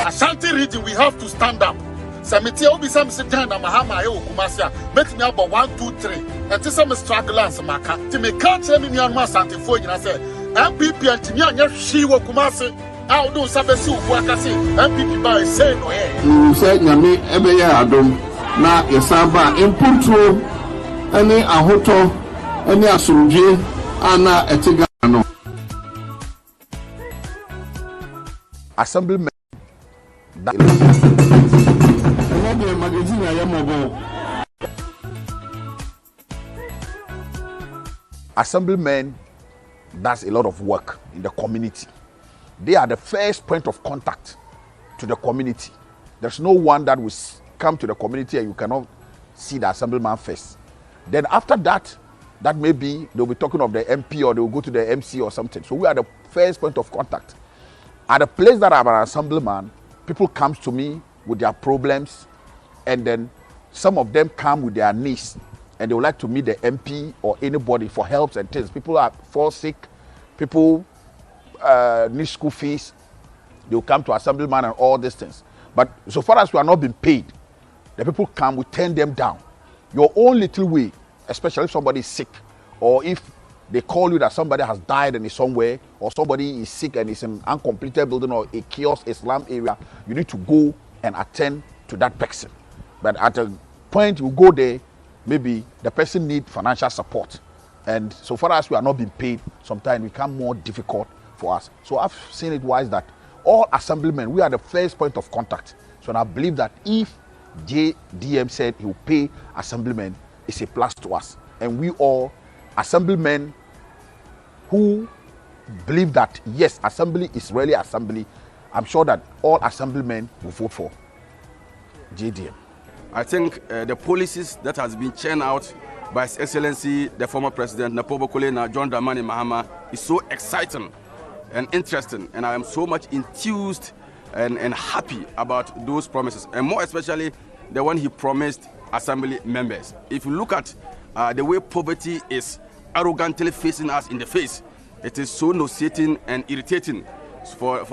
Ashanti region, we have to stand up. Samitia will be some Satan and Mahama, Kumasia, make me about 1, 2, 3. And to some stragglers, Maka, to make can't tell me on my Santi for you. I said, MPP and Timia, she will Kumasi. I'll do Sabesu, Wakasi, MPP by say no. You said, Yami, every year I don't. Now, Yasaba, Impunto, any Ahoto, any Asunji, Anna Etigano. Assemblyman. Assemblymen does a lot of work in the community. They are the first point of contact to the community. There's no one that will come to the community and you cannot see the assemblyman first. Then after that, that maybe they'll be talking of the MP or they'll go to the MC or something. So we are the first point of contact. At the place that I'm an assemblyman, people come to me with their problems, and then some of them come with their needs, and they would like to meet the MP or anybody for helps and things. People fall sick, people need school fees, they will come to assemblyman and all these things. But so far as we are not being paid, the people come, we turn them down. Your own little way, especially if somebody is sick, or if they call you that somebody has died and is somewhere, or somebody is sick and is in an uncompleted building or a kiosk, a slum area, you need to go and attend to that person. But at a point you go there, maybe the person needs financial support. And so far as we are not being paid, sometimes it becomes more difficult for us. So I've seen it wise that all assemblymen, we are the first point of contact. So I believe that if JDM said he will pay assemblymen, it's a plus to us. And we all, assemblymen who believe that, yes, assembly is really assembly, I'm sure that all assemblymen will vote for JDM. I think the policies that has been churned out by His Excellency, the former President, Walewale, John Dramani Mahama, is so exciting and interesting. And I am so much enthused and happy about those promises. And more especially, the one he promised assembly members. If you look at the way poverty is arrogantly facing us in the face, it is so nauseating and irritating.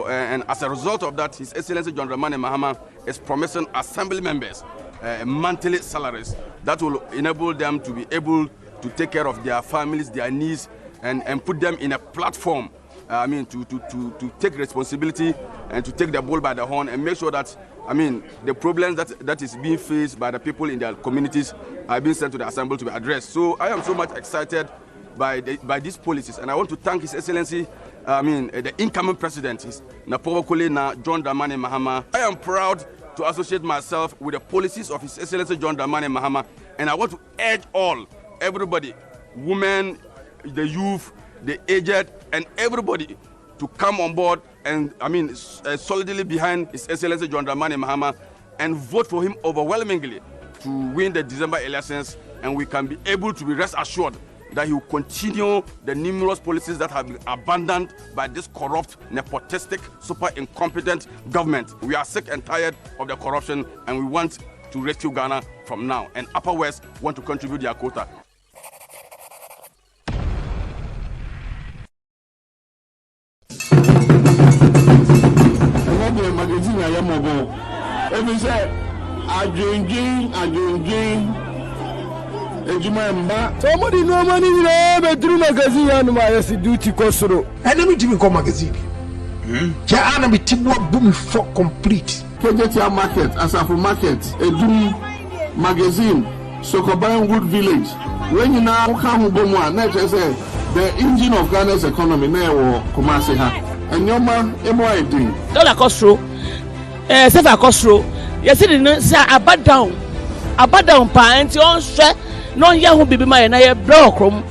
And as a result of that, His Excellency John Dramani Mahama is promising assembly members monthly salaries that will enable them to be able to take care of their families, their needs, and put them in a platform. To take responsibility and to take the bull by the horn and make sure that, the problems that is being faced by the people in their communities are being sent to the assembly to be addressed. So I am so much excited by these policies, and I want to thank His Excellency, the incoming president, Walewale, John Dramani Mahama. I am proud to associate myself with the policies of His Excellency John Dramani Mahama, and I want to urge everybody, women, the youth, the aged, and everybody to come on board and solidly behind His Excellency John Dramani Mahama and vote for him overwhelmingly to win the December elections, and we can be able to be rest assured that he will continue the numerous policies that have been abandoned by this corrupt, nepotistic, super incompetent government. We are sick and tired of the corruption, and we want to rescue Ghana from now. And Upper West want to contribute their quota. Somebody no money bedroom magazine and my duty kosoro. Enemy Jimmy come magazine. Ja enemy tibo boom for complete. Kejetia market, Asafu market, Edum magazine, Sokoban Wood Village. When you now come Bomwa, not just say the engine of Ghana's economy now Kumasi ha. And your man doing. Dollar Costro, Sefa Costro, yes, it is a bad down pa, and your share. No young baby my na block room.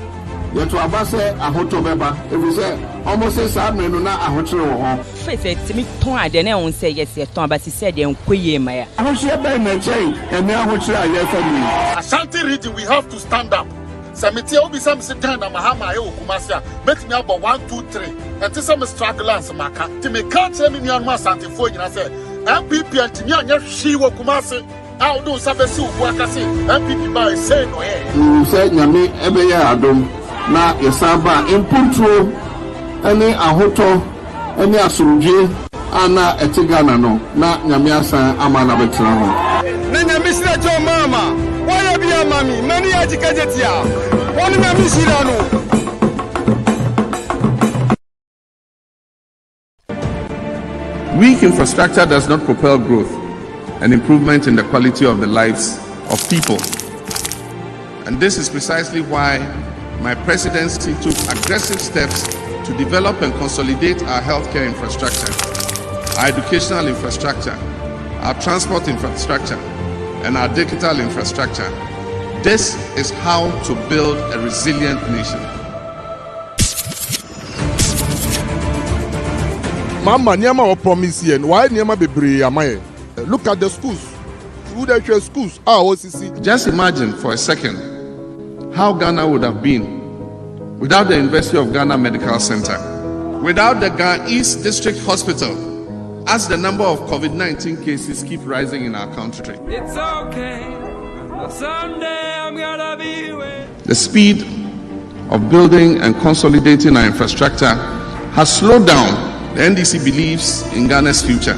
Yet to Abase a hoto beba. If you say almost say sad men na a hotel. Face me ton de na won say yes ye ton but said en koye maya. I don't share by my chain and now hotel here for me. Ashanti region, we have to stand up. Samitia will be some Satan and Mahama Kumasia. Make me about 1, 2, 3. And to some stragglers Maka. To me can't tell me on my Santi for you. I say MPP and Tinya she will Kumasi. I'll do Sabesu, Wakasi, MPP by say no. You said Yami every year Adam. Now Yasaba Impunto, any Ahoto, any Asunji, ana etigana no na nyamiasa amana betra ho na nyamisira jo mama why be a mommy many ajikajetia wonu nyamisira no. Weak infrastructure does not propel growth and improvement in the quality of the lives of people. And this is precisely why my presidency took aggressive steps to develop and consolidate our healthcare infrastructure, our educational infrastructure, our transport infrastructure, and our digital infrastructure. This is how to build a resilient nation. Mama, Niama or promise here, why Niama be brave? Look at the schools. Who the schools? OCC. Just imagine for a second how Ghana would have been without the University of Ghana Medical Center, without the Ghana East District Hospital, as the number of COVID-19 cases keep rising in our country. It's okay. Someday I'm gonna be with. The speed of building and consolidating our infrastructure has slowed down. The NDC believes in Ghana's future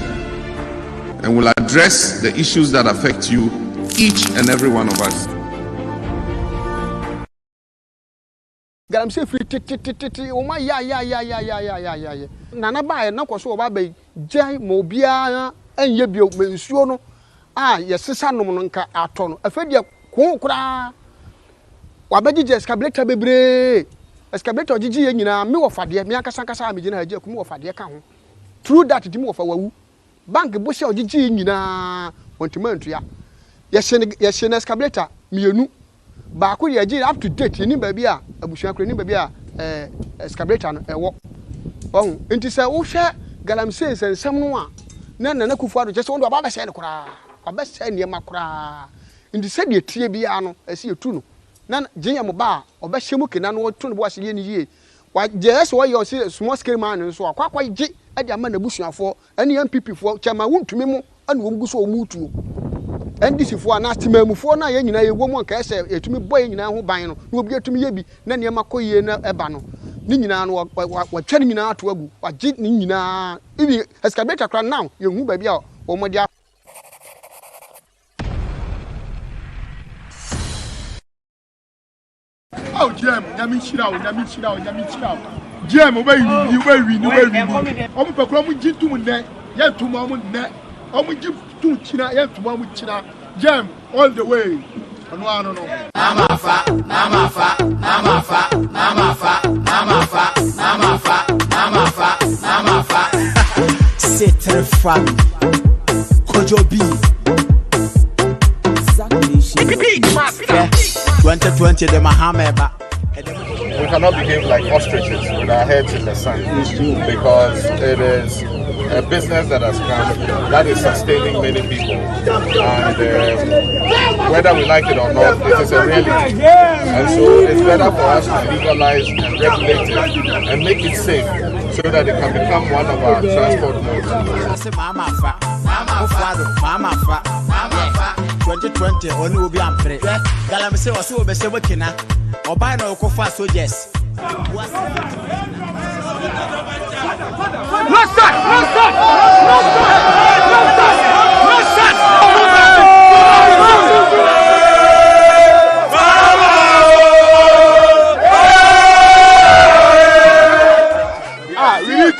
and will address the issues that affect you, each and every one of us. Galam say free o ma ya nana ba na kwaso ba be jai mo bia enye bio mensuo no yesesa nom no nka ato no afedia ko kura wa bagije escalator bebre escalator ogigi ye nyina me wo fade me akasa me gina haje ku me wo fade ka ho through that di me wo fa wawu bank bo se ogigi nyina wontima ntua ye hye na escalator mienu ba ko ye gi up to date ni ba bia abusua kro ni ba bia escalator no ewo on enti se wo hwe galamsey sensem no a na kufu ado je se wo ba ba se ne kura ba se ne ma kura enti se de tie bia no ase etu no na jinya mo ba obehye mu kena no to no bo ase ye ni yie wa je se wo ye o small scale man so akwa ji ade ama na busuafo ane MPP fo chama wuntumi mu ane wo mguso o mutuo NDC fo na timamufo na ye nyina ye wo mu nka ese etumi boy nyina ho ban no na obi etumi ye bi na ne makoyie na eba no ni nyina no wa twa ni nyina ato agu wa ji ni nyina ibi excavator kra now ye hu ba bia wo mo dia oh jam nyami chira jam o ba wi o mo pekro mo ji tum ne ye tum o mo ne o mo ji tum china ye tum o mo china jam all the way no namafa c'est très fun kojobi 2020 the Mahama. We cannot behave like ostriches with our heads in the sand because it is a business that has come that is sustaining many people, and whether we like it or not, it is a reality. And so it's better for us to legalize and regulate it and make it safe so that it can become one of our transport modes. 2020 only will be ampre. Galamsey was so bese wakina. Oba na okofa soldiers.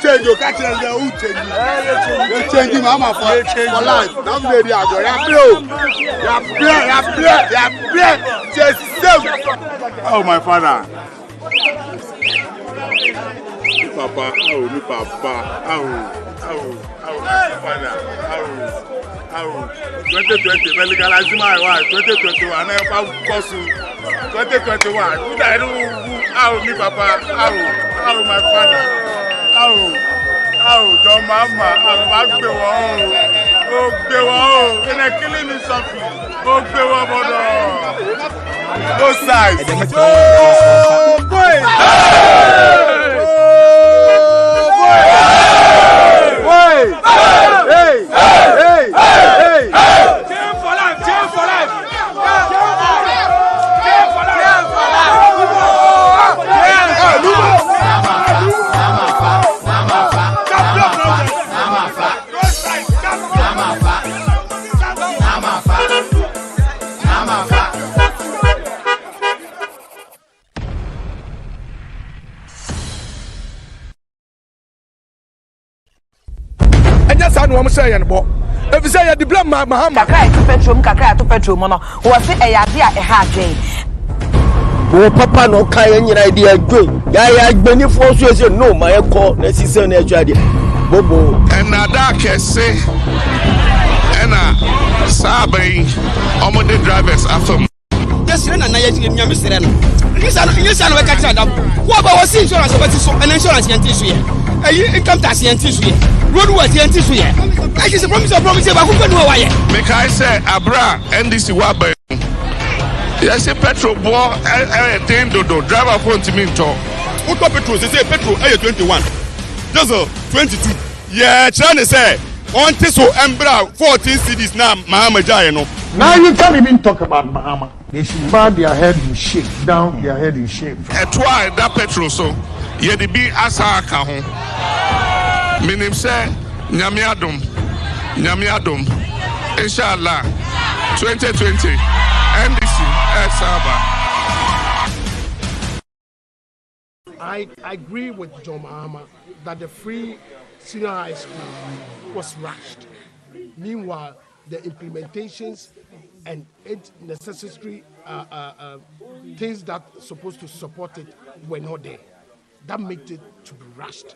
Change your catch and the change Mahama for life. Now they are oh my father. Papa, oh papa, oh 2020 legalize my wife 2021 I pass 2021 who I do me papa my father John Mahama, I'm killing me something. Both sides. Oh, boy. Hey. Chain for life. Yes, I know I'm saying, but if you say you blame Mahama, kakra to petrol, no, was it a idea a hard day? Oh, Papa, no kind idea. Good. Yeah, many forces, no, my call, necessary idea. Bobo. And now that can say, and Sabe, all the drivers after. Yes, you're not Mr. Yes, I catch up. What about insurance and insurance here? Income tax here. Roadworks here. I just promise about who can know why. Make I say, Abra, NDC Wabe. Yes, a petrol ball, do driver phone to me talk. What petrol? They say petrol, 21. Diesel, 22. Yeah, trying to say, on Tiso Embra, 14 cities now, Mahama Jayano. now you can't even talk about Mahama. They should bow their head in shame, down their head in shame. Et toi, that petrol so, ye de be asa ka ho. Minim say, nyame adom. Inshallah, 2020, NDC, Saba. I agree with John Mahama that the free senior high school was rushed. Meanwhile, the implementations and necessary things that are supposed to support it were not there. That made it to be rushed.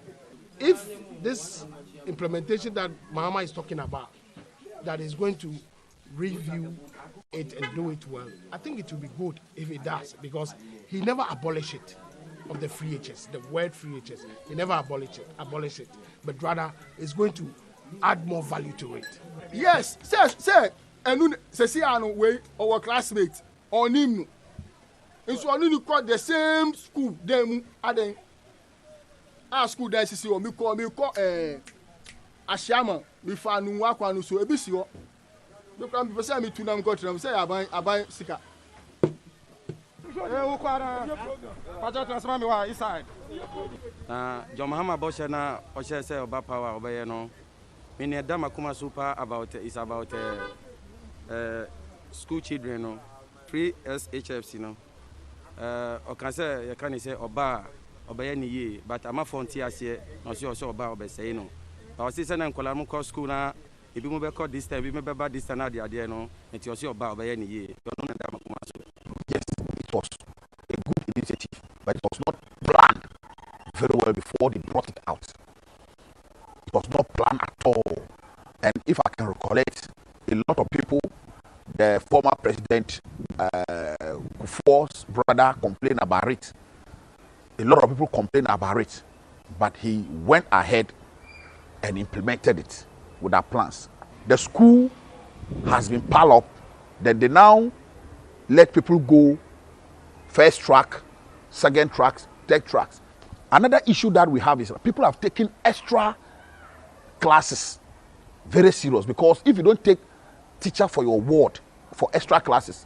If this implementation that Mahama is talking about, that is going to review it and do it well, I think it will be good if it does, because he never abolished it. Of the free HS, the word free HS, he never abolish it, but rather is going to add more value to it. Yes, sir, and see, I know way our classmates on him. And so I need to call the same school, them, our school that is me call Ashama, me found Wakwan, so a bisio. You can be me to them, go to them, say, I buy Sika. John Mahama Bosha na Osha say about power obey no. Many Dama Kuma super about is about school children no, free SHFC no. Or can say you can say Oba obey ni ye, but I'm a frontier here, no see also Oba obey say no. But I see send and Kolamuko school na. If you move back this time, we may be this time the idea no, and you see Oba obey ni ye. Yes, it was a good initiative, but it was not planned very well before they brought it out. It was not planned at all. And if I can recollect, a lot of people, the former president Kufuor's brother complained about it. A lot of people complained about it, but he went ahead and implemented it with our plans. The school has been piled up, then they now let people go first track, second tracks, third tracks. Another issue that we have is people have taken extra classes very serious, because if you don't take teacher for your ward for extra classes,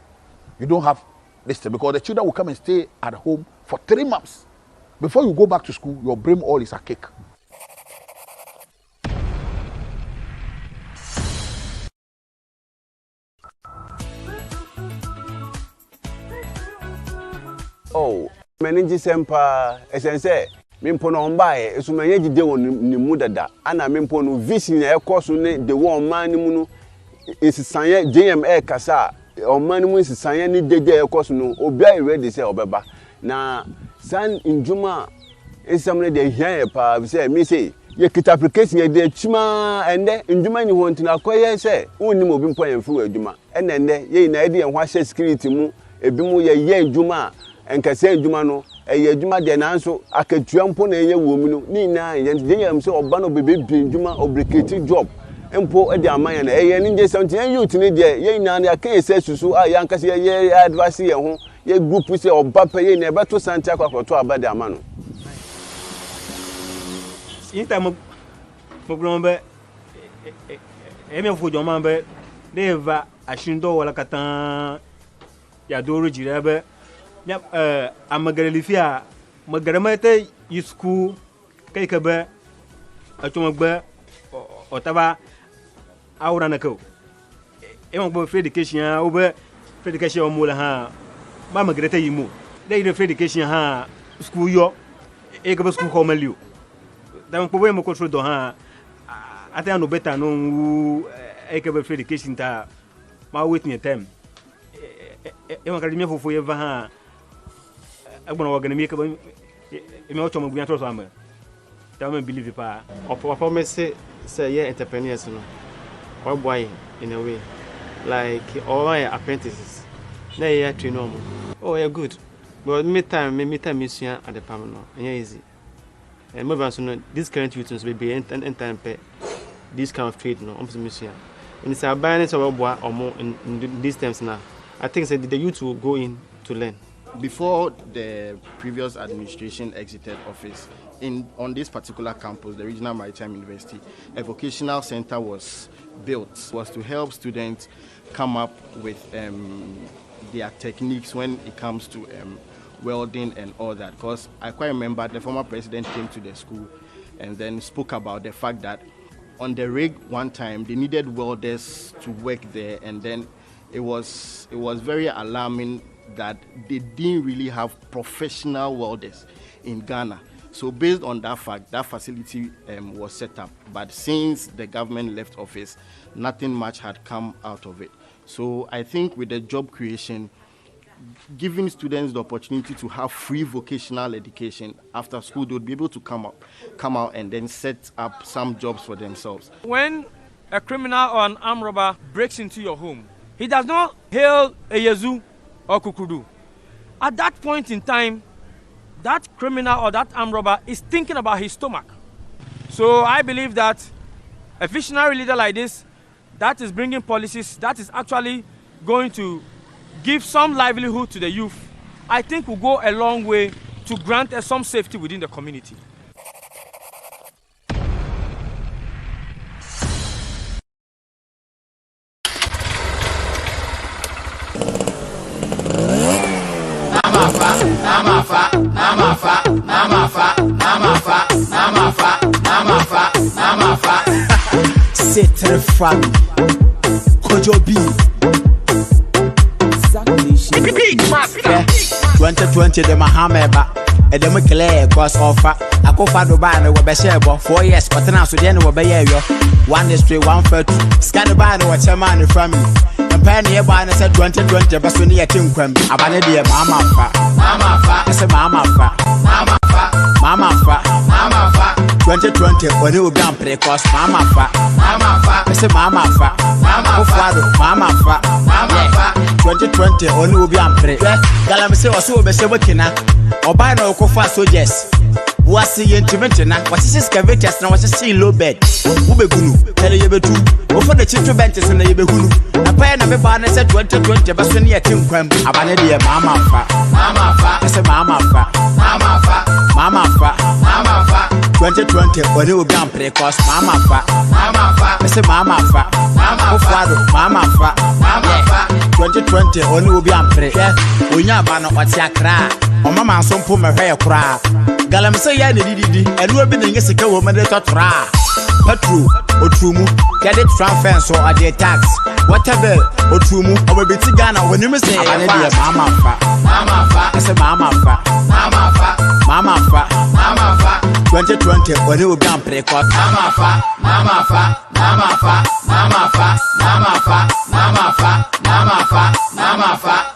you don't have this thing, because the children will come and stay at home for 3 months. Before you go back to school, your brain all is a cake. Oh, meninji sempa esense mimpo no mbae esumanye gide won ni mu dada ana mimpo no vision e koso ne de won man ni mu no esisanye JMA kasa o man ni mu esisanye ni deje e koso no obi a ready say obeba na san njuma esamne de hia e pa say me say ye kita application ye de chima ende njuma ni ho ntina koye say unnim obi mpo yemfu adwuma ende ye na ede ye ho ahye security mu ebi mu ye njuma enkase adwuma no eye adwuma de nanso akatua mpo na eye womu no ni na ye yam se oba no bebe bi adwuma obligated job mpo e de amanya na eye ni nje something youth ni de ye na na aka ese susu a ya nkase ye advice ye ho ye group se oba pe ye na beto santi akwakoto aba de amano inta mo grombe me fu jo mambe deva ashindo wala katan ya doro jirabe a magaralifia magaramata yisku kai ka ba a tuma gba otaba awra na ko e mo free education o ba free education o mula ha ba magarata yimu dai free education ha school yo e ka ba school ko maliu da mo mo control do ha I think no better no who ekebe free education ta ma waiting a time. E wan kadimi fofo ye va ha. Agbona wa ganimi ekebe e me ocho mo gbian to so am. That me believe pa. Of me say yeah entrepreneurs no. Or boy in a way. Like all apprentices. Na yeah train no. Oh yeah good. But me time mission at the palm no. Yeah easy. And move on so this current youth will be in time pay this kind of trade no mission. And it's a balance of boy or more in these times now. I think the youth will go in to learn. Before the previous administration exited office, on this particular campus, the Regional Maritime University, a vocational center was built. Was to help students come up with their techniques when it comes to welding and all that. Because I quite remember the former president came to the school and then spoke about the fact that on the rig one time they needed welders to work there, and then it was very alarming that they didn't really have professional welders in Ghana. So based on that fact, that facility was set up. But since the government left office, nothing much had come out of it. So I think with the job creation, giving students the opportunity to have free vocational education after school, they would be able to come out and then set up some jobs for themselves. When a criminal or an armed robber breaks into your home, he does not hail a Yezu or Kukudu. At that point in time, that criminal or that armed robber is thinking about his stomach. So I believe that a visionary leader like this, that is bringing policies, that is actually going to give some livelihood to the youth, I think will go a long way to grant us some safety within the community. C'est très fun. Kojobi. 2020 the Mahama ba. E dem clear cause offer. Akofa do ba na we be share 4 years. But now so dey na we be here yo. One is straight, one for two. Scan ba na we chairman family. Penny ba na say 2020 ba so ne yatim kwam. Abane de mama fa. Mama fa. I say mama fa. Mama fa. Mama fa. Mama fa. 2020 when you be precause mama fa. Mama fa. I say mama fa. Mama fa. Mama fa. Mama fa. 2020 when you be pre. Gala me say oso be say wakina. Oba na okofa soldiers. Wasi intimate na wasi scavators na wasi low bed. Ubegunu tele yebetu. Ofo the chitu benches na yebehunu. Na pa na me ba na say 2020 ba so ne yatim kwam. Abane de mama fa. Mama fa. I say mama fa. Mama fa. Mama fa. Mama fa. 2020 when you be precause mama fa. Mama fa. I say mama fa. Mama fa. Mama fa. Mama fa. 2020 when you be pre. Onya ba no wati akra. O mama so mpo me hwe kra. Galam say ya ne didi. Enu obi ne sika wo me de totra. Petrol otrumu. Get it transfer so at the tax. Whatever otrumu o be ti Ghana when you say mama fa. Mama fa. I say mama fa. Mama fa. Mama fa. Mama fa. 2020 when you be precause mama fa. Mama fa. Mama fa. Mama fa. Mama fa. Mama fa. Mama fa. Mama fa.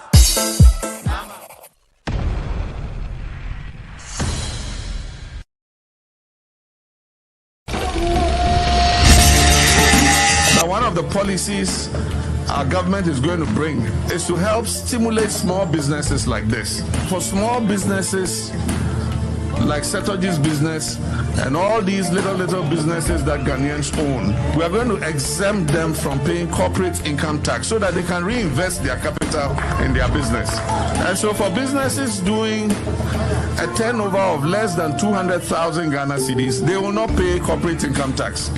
One of the policies our government is going to bring is to help stimulate small businesses like this. For small businesses like Setoji's business and all these little businesses that Ghanaians own, we are going to exempt them from paying corporate income tax so that they can reinvest their capital in their business. And so for businesses doing a turnover of less than 200,000 Ghana cedis, they will not pay corporate income tax.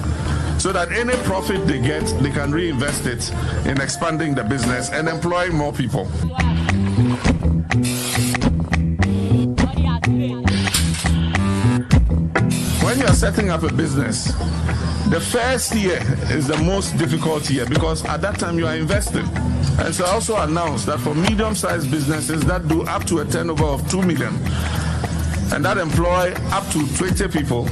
So that any profit they get, they can reinvest it in expanding the business and employing more people. When you are setting up a business, the first year is the most difficult year because at that time you are investing. And so I also announced that for medium-sized businesses that do up to a turnover of 2 million and that employ up to 20 people,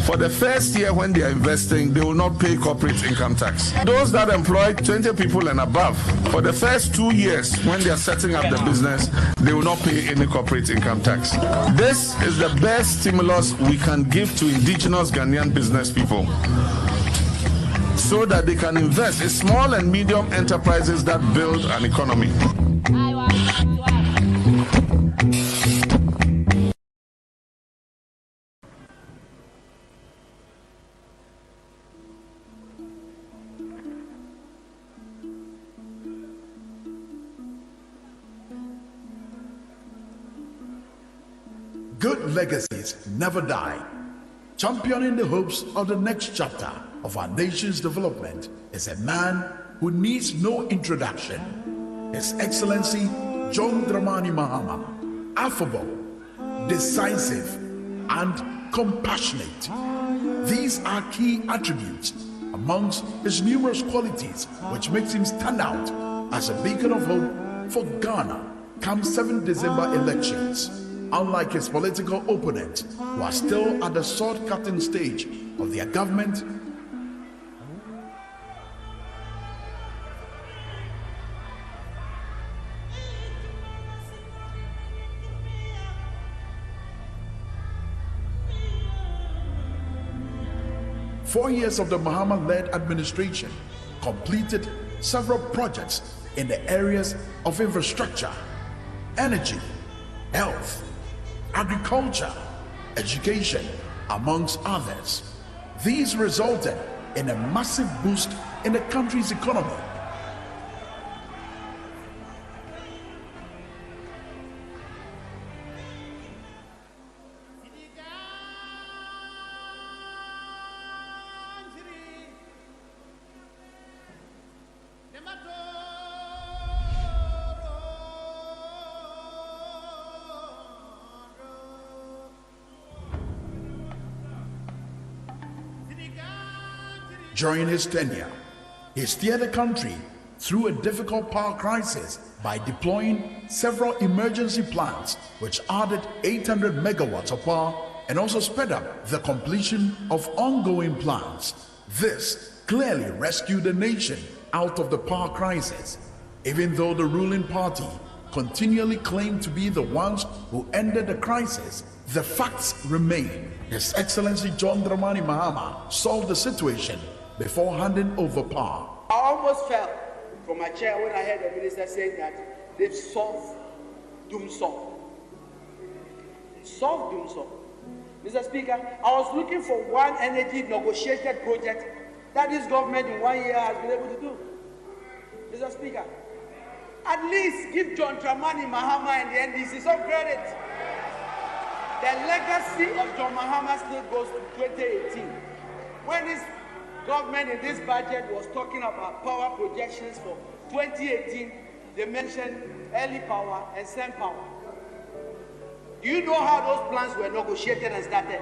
For the first year when they are investing, they will not pay corporate income tax. Those that employ 20 people and above, for the first 2 years when they are setting up the business, they will not pay any corporate income tax. This is the best stimulus we can give to indigenous Ghanaian business people, so that they can invest in small and medium enterprises that build an economy. Good legacies never die. Championing the hopes of the next chapter of our nation's development is a man who needs no introduction. His Excellency John Dramani Mahama, affable, decisive, and compassionate. These are key attributes amongst his numerous qualities which makes him stand out as a beacon of hope for Ghana come 7 December elections. Unlike his political opponents, who are still at the sword-cutting stage of their government, "4 years of the Mahama-led administration completed several projects in the areas of infrastructure, energy, health, agriculture, education, amongst others. These resulted in a massive boost in the country's economy. During his tenure, he steered the country through a difficult power crisis by deploying several emergency plans which added 800 megawatts of power and also sped up the completion of ongoing plans. This clearly rescued the nation out of the power crisis, even though the ruling party continually claimed to be the ones who ended the crisis. The facts remain. His Excellency John Dramani Mahama solved the situation before handing over power. I almost fell from my chair when I heard the minister saying that they've solved Doomsor. Solved Doomsor. Mr. Speaker, I was looking for one energy negotiated project that this government in 1 year has been able to do. Mr. Speaker, at least give John Dramani Mahama and the NDC some credit. The legacy of John Mahama still goes to 2018. When this government in this budget was talking about power projections for 2018, they mentioned early power and same power. Do you know how those plans were negotiated and started?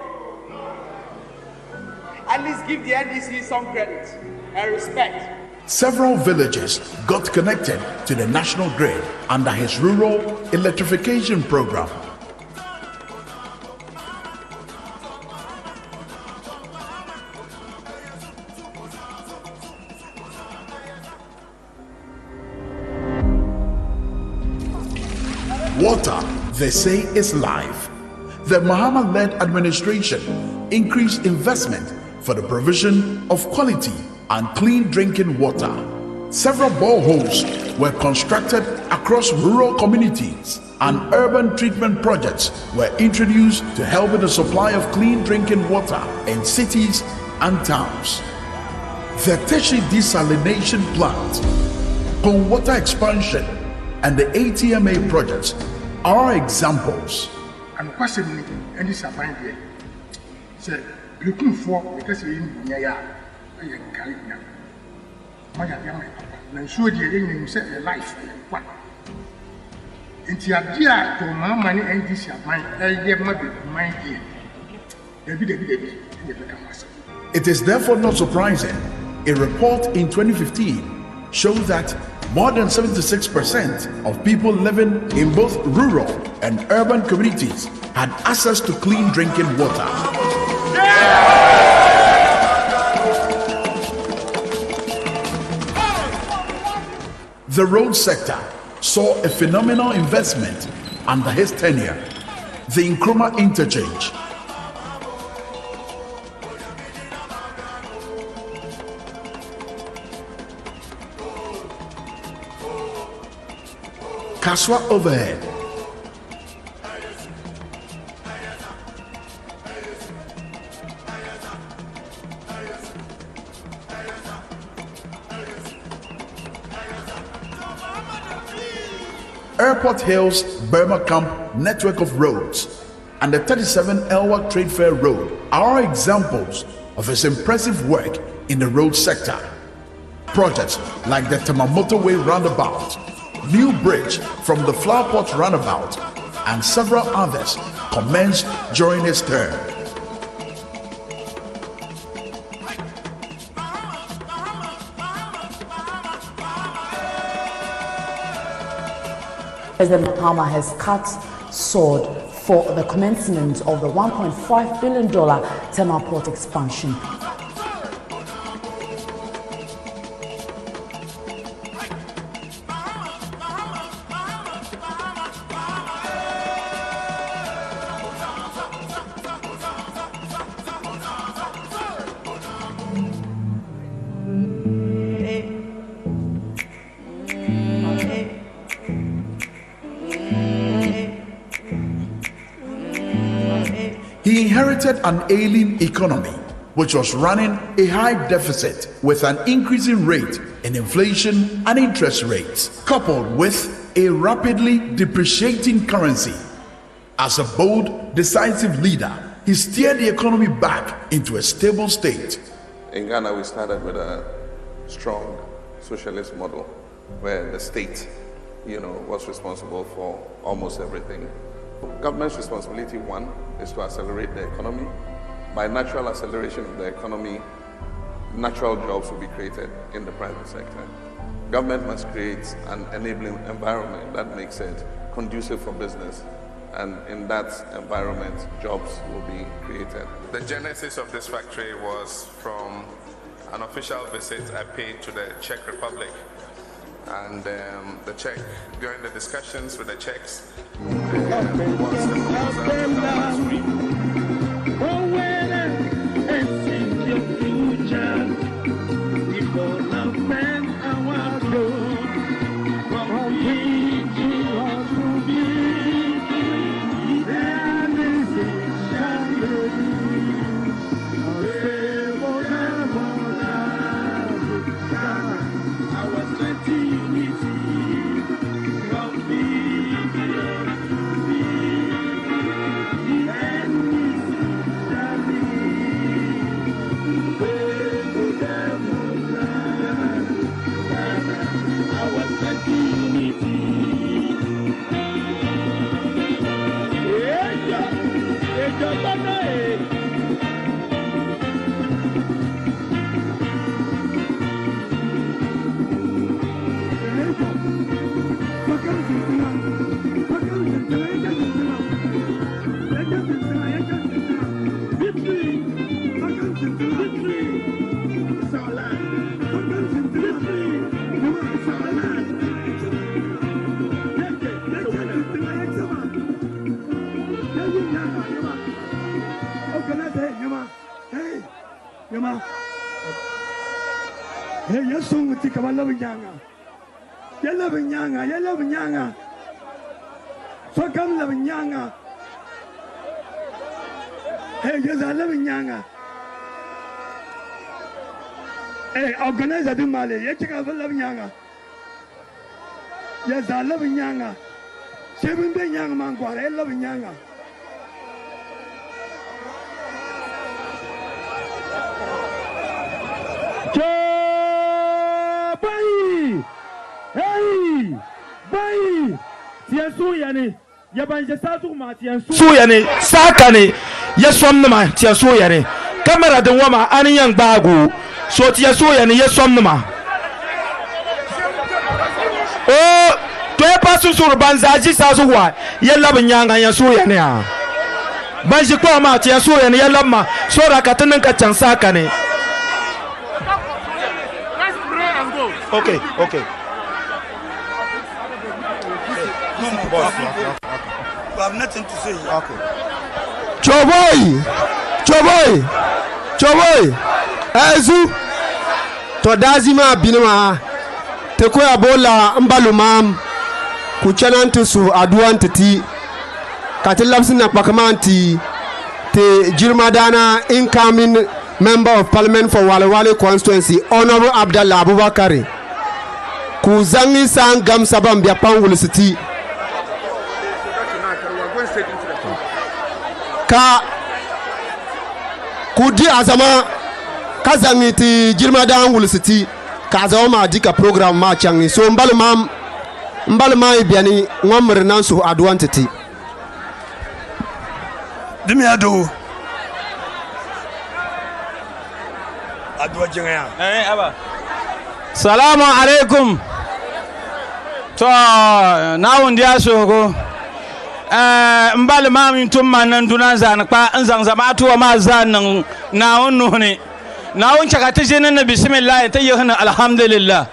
At least give the NDC some credit and respect. Several villages got connected to the national grid under his rural electrification program. Water, they say, is life. The Mahama-led administration increased investment for the provision of quality and clean drinking water. Several boreholes were constructed across rural communities, and urban treatment projects were introduced to help in the supply of clean drinking water in cities and towns. The tertiary desalination plant, Pond water expansion, and the ATMA projects are examples. And question any survive here. Say, looking for because in Yaya, I am California. My papa, and so the ring set a life. What? Into a dear to my money and this of mine, I gave my dear. It is therefore not surprising a report in 2015 showed that more than 76% of people living in both rural and urban communities had access to clean drinking water. Yeah! The road sector saw a phenomenal investment under his tenure. The Nkrumah interchange, Kaswa overhead, Airport Hills Burma Camp network of roads, and the 37 Elwak Trade Fair Road are examples of his impressive work in the road sector. Projects like the Tamamoto Way Roundabout, new bridge from the Flowerpot Roundabout, and several others commenced during his term. President Mahama has cut sword for the commencement of the $1.5 billion Tema Port expansion. He inherited an ailing economy, which was running a high deficit with an increasing rate in inflation and interest rates, coupled with a rapidly depreciating currency. As a bold, decisive leader, he steered the economy back into a stable state. In Ghana, we started with a strong socialist model where the state, was responsible for almost everything. Government's responsibility, one, is to accelerate the economy. By natural acceleration of the economy, natural jobs will be created in the private sector. Government must create an enabling environment that makes it conducive for business. And in that environment, jobs will be created. The genesis of this factory was from an official visit I paid to the Czech Republic. And the Czech, during the discussions with the Czechs, was the proposal to help organizer di male ya cika fa nyanga ya za nyanga sebin be nyanga man kwara ya nyanga bai hey bai tiasu yani ya banje satu ma tiasu su yani sakane ya somna ma tiasu yani kamera din wama an yan gbago so tiya so ya ne ya som numa o to e pasu sur banzaji sa so wa ya labin yanga ya so ya ne a ban shi ko ma tiya so ya ne ya lamma so ra ka tunin ka can saka ne okay We have nothing to say here. Okay. Choboy. Ezu. To dazima binuma. Te koya bola mbalumam. Kuchanantu su aduantiti. Katilapsina pakamanti. Te Jirmadana incoming member of parliament for Walewale constituency, Honorable Abdallah Abubakari. Kuzangi sang gam sabam bia pangul city. Ka kudi azama kazangi ti Jirmadana wul city. Kazama dika program ma changi. So mbaluma ibiani ngomre nansu adwantiti. Dimi ado. Adwa Janga. Aba. Salamu alaikum. To na wundiya soko. Mbal ma min tumma nan dunan zan pa an zan zama to ma zan nan na wonno ne. Na won chaka tijin na bismillah ta yihna alhamdulillah.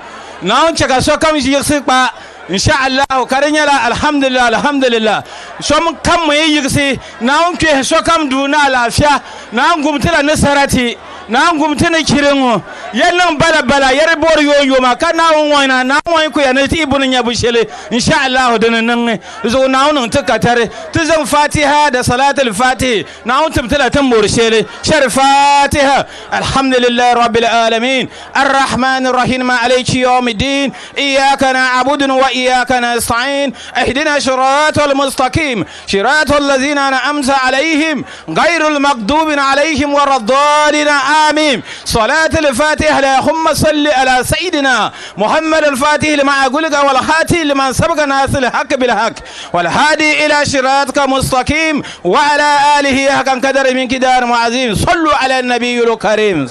Na won chaka so kam yi pa insha Allah karinya la alhamdulillah so mun kan mu yi yigsi na won ke so kam duna lafiya na gumtila nasarati na gumtina kiringo yannan bala yare bor yoyo ma kana won wana na won ku yana ti ibun nya bushele insha Allah dan nan zo na won takatare tuzan fatiha da salatul fatih na won tumtila tan burshele shar fatiha alhamdulillah rabbil alamin arrahmanir rahim maliki yawmiddin iyyaka na'budu wa iyyaka nasta'in ihdina siratal mustaqim siratal ladzina an'amta alaihim ghairil maghdubi alaihim waladdallin آمين صلاة الفاتحة اللهم صل على سيدنا محمد الفاتح لما أقولك والخاتم لمن سبق ناس الحق بالحق والهادي إلى صراطك مستقيم وعلى آله حق قدر من كدار معظيم صلوا على النبي الكريم.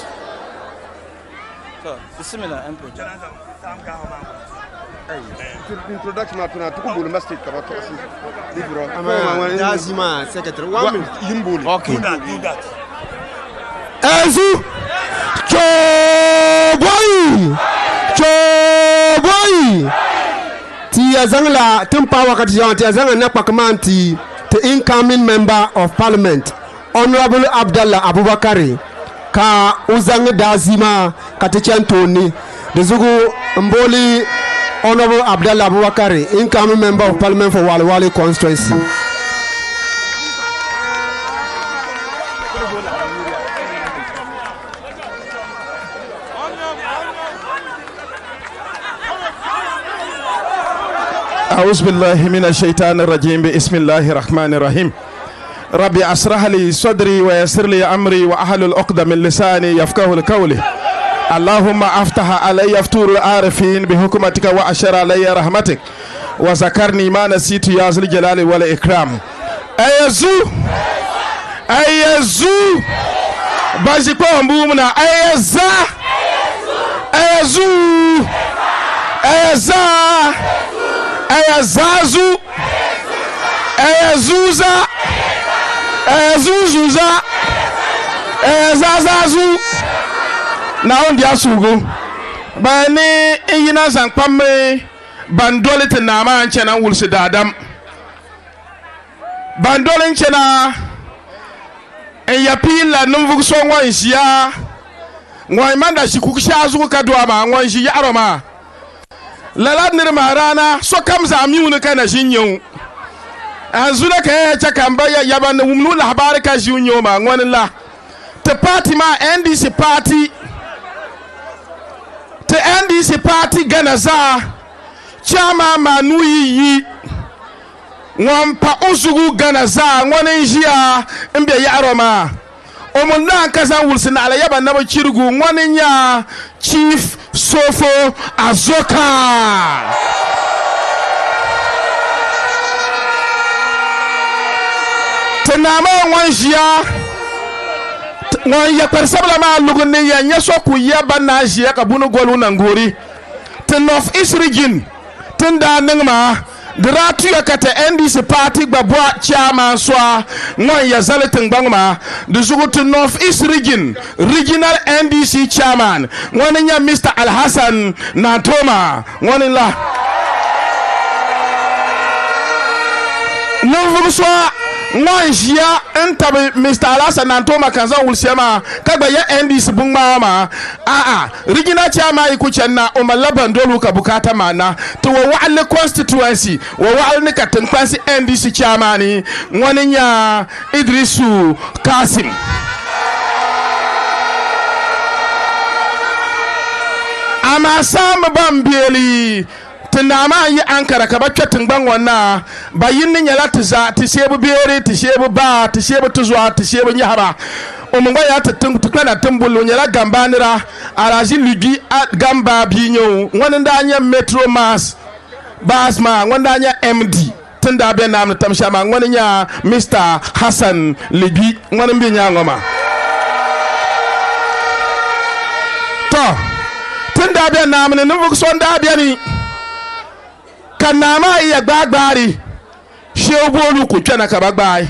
بسم الله. Introduction to Tukubul Masjid Kabato. Lazima secretary. 1 minute. Okay. Do that. Ezu Choboy ti azangla timpa wakati jan ti azangla na pakmanti the incoming member of parliament Honorable Abdallah Abubakari ka uzang dazima katicantoni dezugu mboli Honorable Abdallah Abubakari incoming member of parliament for Walewale constituency. أعوذ بالله من الشيطان الرجيم بسم الله الرحمن الرحيم ربي أسرح لي صدري ويسر لي أمري وأحلل عقدة من لساني يفقهوا القول اللهم أفتح علي فتور العارفين بحكمتك وأشر علي رحمتك وذكرني ما نسيت يا ذا الجلال والإكرام. أيزو بازيكو مبومنا أيزا Ayazazu Ayazuza Ayazuzuza Ayazazazu na ondi asugu bani iyina zankpamre bandole te na ma nchena wulse dadam bandole nchena eyapila numvu so ngwa nsia ngwa imanda shikukusha azugu kadwa ma ngwa nsia aroma lala nirma rana so kam za miunu kana jinyo azuna ka ya chaka mbaya yaban wumnu labari ka jinyo ma ngwan la te party ma NDC party gana za chama manu yi ngwampa usugu gana za ngwan njia mbe ya aroma omunna kaza wulsina ala yaban na chirgu ngwan nya chief Sofo Azoka tenama wanjia wan ya persabla ma lugunne ya nyaso ku ya banajia ka bunu golu nangori ten of East region tenda nangma dratu ya kata NDC party gbabwa chairman swa wan ya zaletin bangma de zugutu North East region regional NDC chairman wan nya Mr. Alhassan Natoma wan la Nuvuswa Mwanjia entabe Mr. Alasa Nantoma Kanza Ulsiama Kagba ya NDC Bungma Regina Chama ikuchenna Omalabandolu Kabukata mana to Walewale constituency Walewale Katankwasi NDC Chamani Mwaninya Idrisu Kasim Amasam Bambieli Tinama yi ankara ka ba twetin gban wana ba yin ni nyala tiza ti shebu bere ti shebu ba ti shebu tuzwa ti shebu nyahaba omungwa ya tatin tukana tumbulu nyala gambanira araji ligi gamba binyo wanda anya metro mass basma wanda anya MD tunda be namna tamshama wanda nya Mr. Hassan Ligi wanda mbi nya ngoma to tunda be namna nufu sonda be ni kanama iya gbagbari shebolu ku twena ka bagbai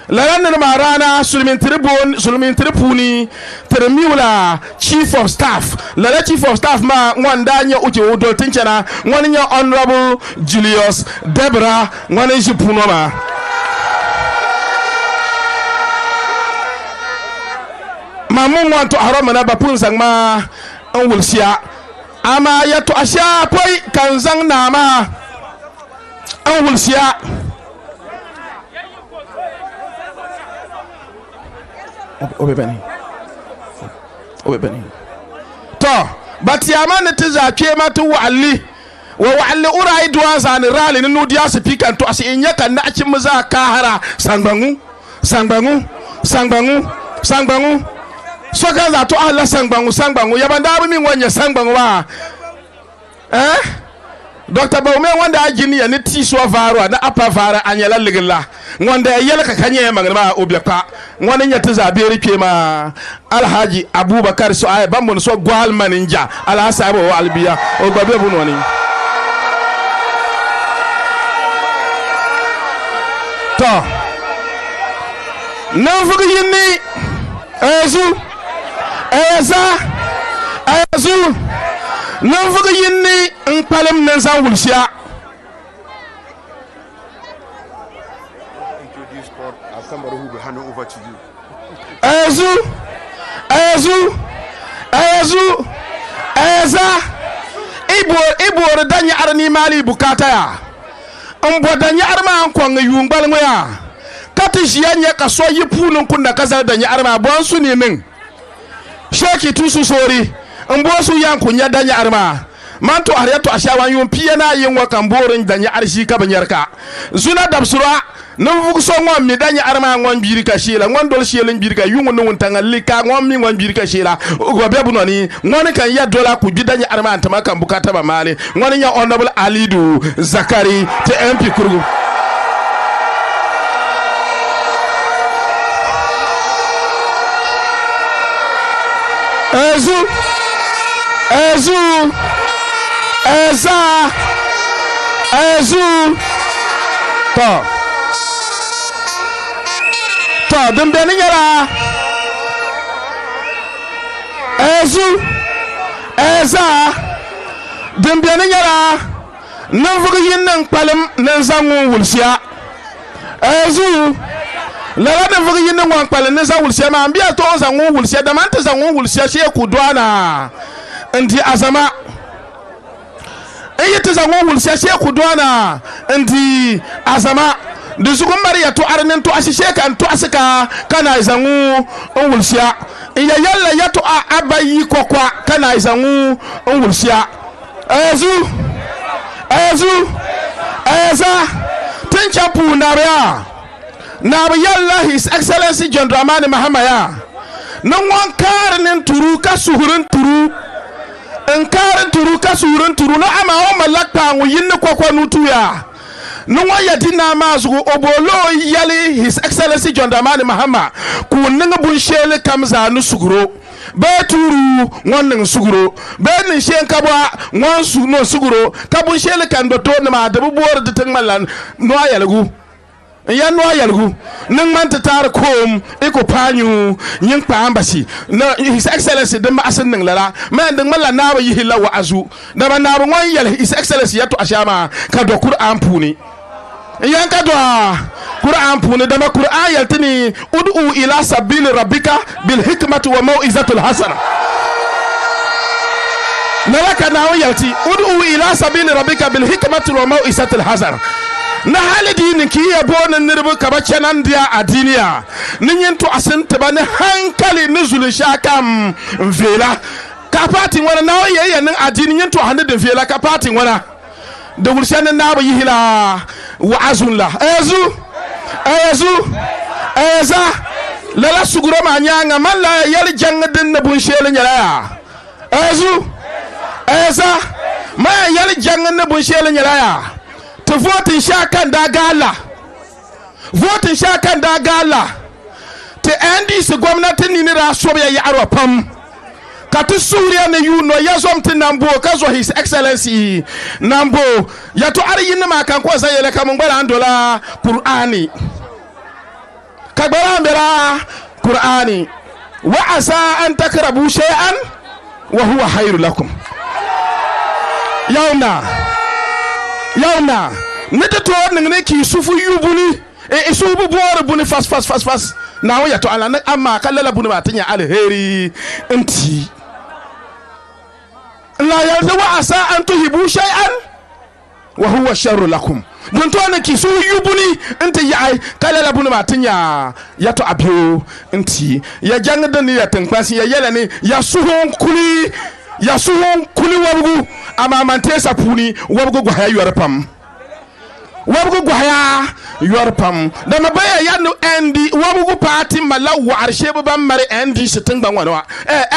laran marana sulmin tripuni termiula chief of staff la chief of staff ma ngwandanya uche udol tinchana ngwanya honorable Julius Debra ngwane jipuno ma mamu wanto harama na bapunzang ma anwulsia ama yato asha poi kanzang nama anwulsia obebeni to bati amane tiza kema tu wali wa wali urai duanza ni rali ni nudia speaker to asi inyaka na chimuza kahara sangbangu soka za to Allah sangbangu yabanda mi ngonya sangbangu wa Dr. Baume wanda ajini ya ni tiswa varwa na apa vara anyala ligila wanda yela ka kanye magana obiaka wanda nyata za beri kema Alhaji Abubakar so ay bambon so gwal maninja alhasabo wa albiya o babe bunoni to nafugu yinni Ezu Nafugu yinni Npalem Nenza Wulsia. Introduce God as somebody who will hand it over to you. Eza Ibo danya arani mali bukata ya Mbo danya arma ankwanga yungbal ngoya Kati jiyanya kaso yipunun kunda kaza danya arma Bonsu ni ning Sheki tusu sori Mbosu yanku nya danya arma Manto ariyato ashawan yun piyana yinwa kamborin danya arshi ka banyarka Zuna dabsura Nufu so ngwan mi danya arma ngwan birika shila ngwan dol shila birika yungu nu tanga lika ngwan mi ngwan birika shila ugo bebu noni ngwan kan ya dola ku danya arma antama kan bukata ba male ngwan ya honorable Alidu Zakari te MP Kurgu Ezu to dembeni nyara Eza dembeni nyara Nafugu yinnan palem nanzangu wulsia Ezu Lala nafugu yinnan wan palem nanzangu wulsia ma ambia to zangu wulsia damante zangu wulsia she kudwana ndi azama Eyete zangu wulsia she kudwana ndi azama Dusuku Maria to arnen to asisheka and to asika kana zangu wulsia iya yalla yato abayi kokwa kana zangu wulsia Eza tinchapu nabya yalla His Excellency John Dramani Mahama ya nangwan karnin turu ka suhurun turu enkarin turu ka suhurun turu no ama o malakpa nguyinne kokwa nutuya nwa yadina mazu obolo yali His Excellency John Dramani Mahama ku ninga bunshele kamza nu suguro beturu nwannin suguro benin shen kabwa nwan su no suguro kabun shele kan doto na ma da bubuwar da tan mallan no ayalgu ya no ayalgu nin man ta tar kom iko panyu yin pa ambasi na His Excellency da ma asan nin lara man din mallan na ba yi hilawa azu da ban na ba nwan yal His Excellency ya to ashama ka do Qur'an puni yanka dua Quran puni dama Quran yaltini ud'u ila sabili rabbika bil hikmati wa mau'izatul hasana nalaka nawo yalti ud'u ila sabili rabbika bil hikmati wa mau'izatul hasana na halidi ni kiya bona nirbu kaba kenan dia adiniya ninyin to asinte ba ne hankali nuzulu shakam vela ka party wana nawo yeye nin adiniyin to hande de vela ka party wana da wursan na ba yihila wa'azun la eza lala suguro ma nyanga malla yar janga din na bun shele nyala eza ma yar janga na bun shele nyala to votin shakan da gala te andi su gwamnatin ni ra so ya aro pam ka tu suriya ne yuno ya zomtin nambo ka zo his excellency nambo ya to ari yin ma kan ko sai yele kamun gbara andola qur'ani ka gbara ambera qur'ani wa asa an takrabu shay'an wa huwa khairul lakum yauna nete to ne ki sufu yubuni e subu bor buni fast na ya to ala amma kallala buni matinya alheri inti la yalza wa asa an tuhibu shay'an wa huwa sharru lakum don to ne ki su yubuni inti ya kallala buni matinya ya to abio inti ya jangda ni ya tankpasi ya yela ni ya suhon kuli wabgu ama mantesa puni wabgu go hayu arpam wabgu gwaya yorpam da mabaya yanu endi wabgu party malawa arshebe ban mare endi sitin bangwana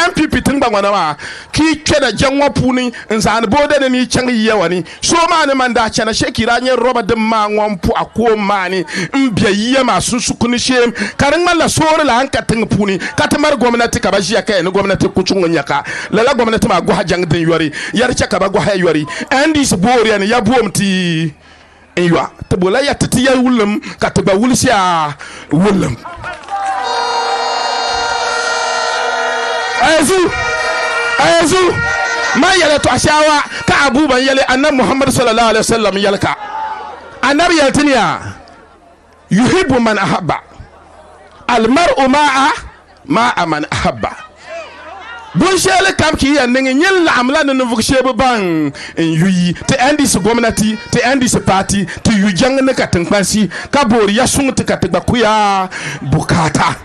MPP tin bangwana ki tweda janwa puni nzan boda ni changi yawani so mani manda chana shekira nye roba de mangwampu akwo mani mbia yiye ma susukuni shem karin mala sore la anka tin puni katamar gwamnati ka bajiya kai ni gwamnati kuchungo nyaka lala gwamnati ma gwa jang din yori yar chaka ba gwa yori endi se bori ani ya buomti Ewa, tebola ya titi ya wulum kateba wulisia wulum. Azu, ma yale to ashawa ka abuban yale annabi Muhammad sallallahu alaihi wasallam yalka. Annabi yaltinya yuhibbu man ahabba. Al mar'u ma'a man ahabba. Bon shele kam ki ya ngi nyel la amla no vuk shebe bang en yuyi te andi se gwamnati te andi se party te yu jang ne ka tankpansi ka bori ya sun te ka te bakuya bukata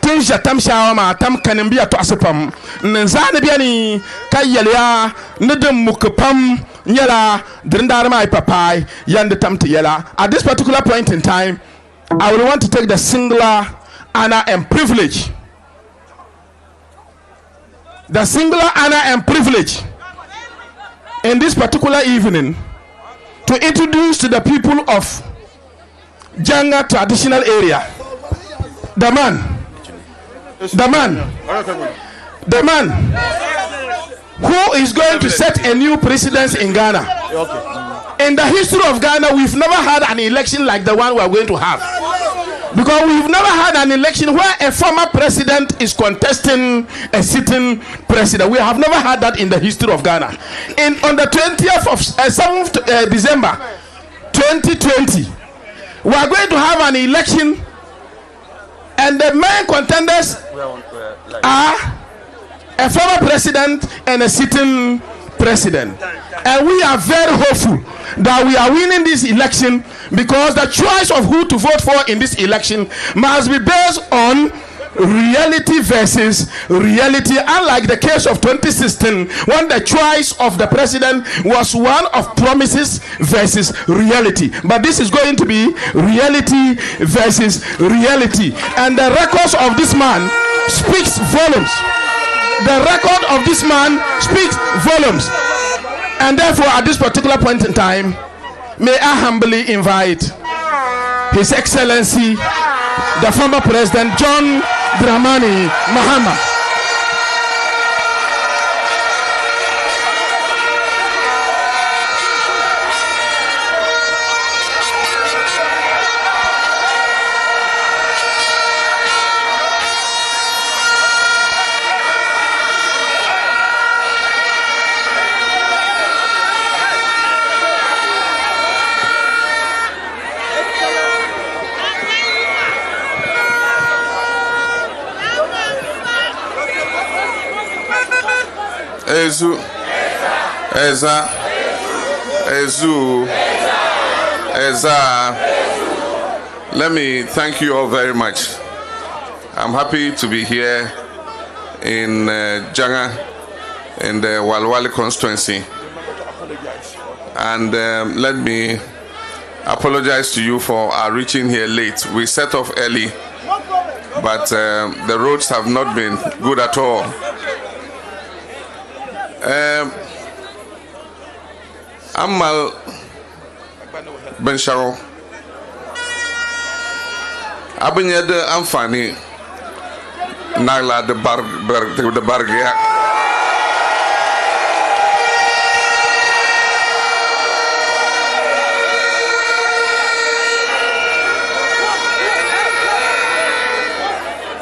tin jatam shawa ma tam kanin biya to asfam nan zane biya ni kayya ne dem mukpam nyala drindar mai papai yande tam te yela. At this particular point in time, I will want to take the singular honor and privilege in this particular evening to introduce to the people of Janga traditional area the man who is going to set a new precedence in Ghana. In the history of Ghana, we've never had an election like the one we are going to have. Because we've never had an election where a former president is contesting a sitting president. We have never had that in the history of Ghana. On the 20th of 7th December 2020, we are going to have an election, and the main contenders are a former president and a sitting president. And we are very hopeful that we are winning this election, because the choice of who to vote for in this election must be based on reality versus reality, unlike the case of 2016 when the choice of the president was one of promises versus reality. But this is going to be reality versus reality, and the records of this man speaks volumes. The record of this man speaks volumes. And therefore, at this particular point in time, may I humbly invite His Excellency, the former President John Dramani Mahama. Ezu. Eza. Ezu. Eza. Let me thank you all very much. I'm happy to be here in Janga, in the Walewale constituency. And let me apologize to you for our reaching here late. We set off early, but the roads have not been good at all. Amal Ben Sharo Abinyade Amfani Nagla de Bargia.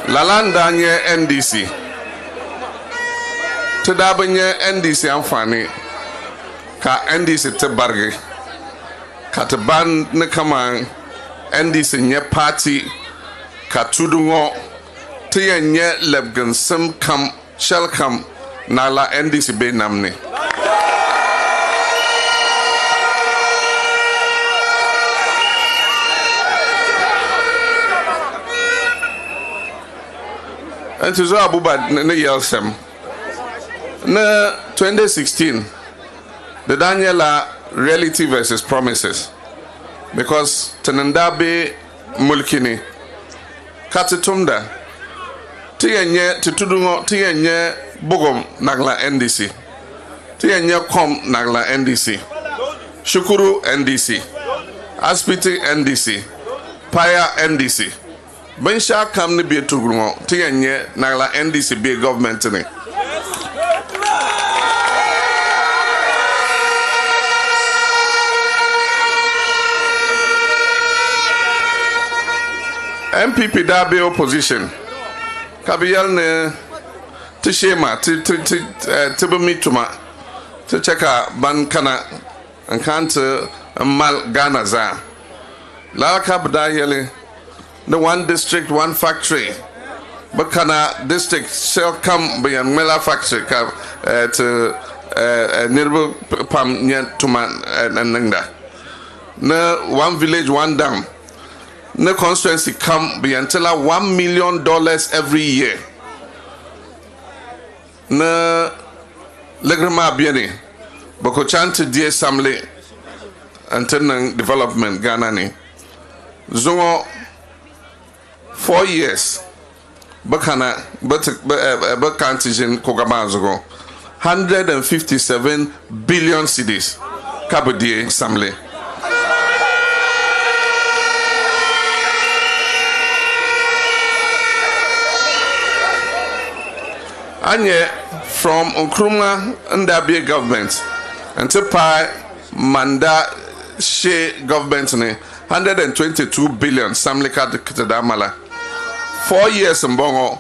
Lalanda nye NDC. Tudabanye NDC Amfani ka NDC te barge. Ka te ban ne kama NDC nye party ka tudungo te ye nye lebgen sim kam shell kam na la NDC be namne. And to zo abuba ne yelsem. Na 2016 the Daniela reality versus promises, because Tenendabe Mulkini Katitumda Tienye Titudungo Tienye Bogom Nagla NDC Tienye Kom Nagla NDC Shukuru NDC Aspiti NDC Paya NDC Bensha Kamni Be Tugungo Tienye Nagla NDC be government ne. MPP Dabe opposition. Kabiyal ne tishema tibumituma to cheka ban kana ankante mal Ghana za. La kabda yele the one district one factory. Bakana district shall come by an Mela factory to nirbu pam nyet tuma nangda. Na one village one dam. The constituency come be until $1 million every year. Na legrama bieni boko chante die samle until development Ghana ni. Zongo 4 years. Bakana bakantijin kogabanzogo 157 billion cedis. Kabudie samle. Anye from Nkrumah Ndabie government until Pai Manda She government ne 122 billion samleka kitadamala 4 years mbongo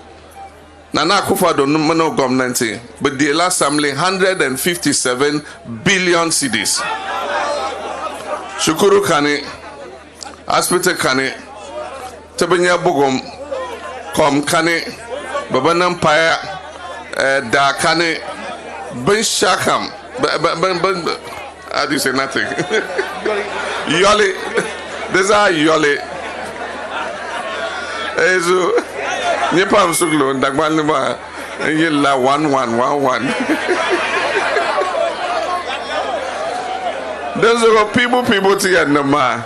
Nana Akufo-Addo no government but the last assembly 157 billion cedis. Shukuru Kani Aspite Kani Tebenya Bogom Kom Kani Babanam Paya Da Kani Ben Shakam how do you say nothing? Yoli. These are Yoli. Ezu. Nyepam suglo ndagbanima yilla 1111. There's a people to get nama.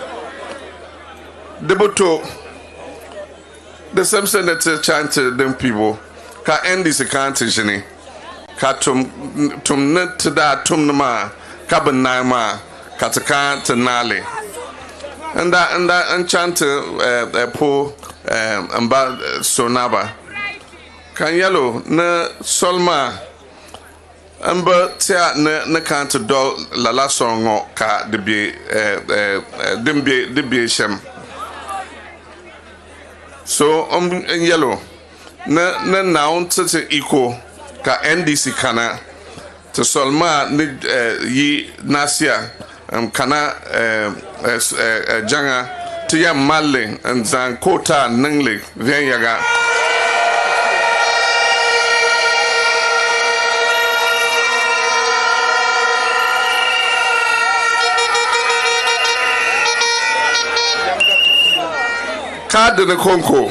Deboto. The same senator chanted them people. Ka endi se kantishini. Ka tum net da tum nama. Kabanama Kataka Tenali and chant po amba sonaba kan yellow na solma amba tia na can't do la songo ka de be shem so yellow na now to equal ka NDC kana to Solma yi Nasia kana Janga to ya Mali and Zankota Ningli Venyaga. Cardinal Konko,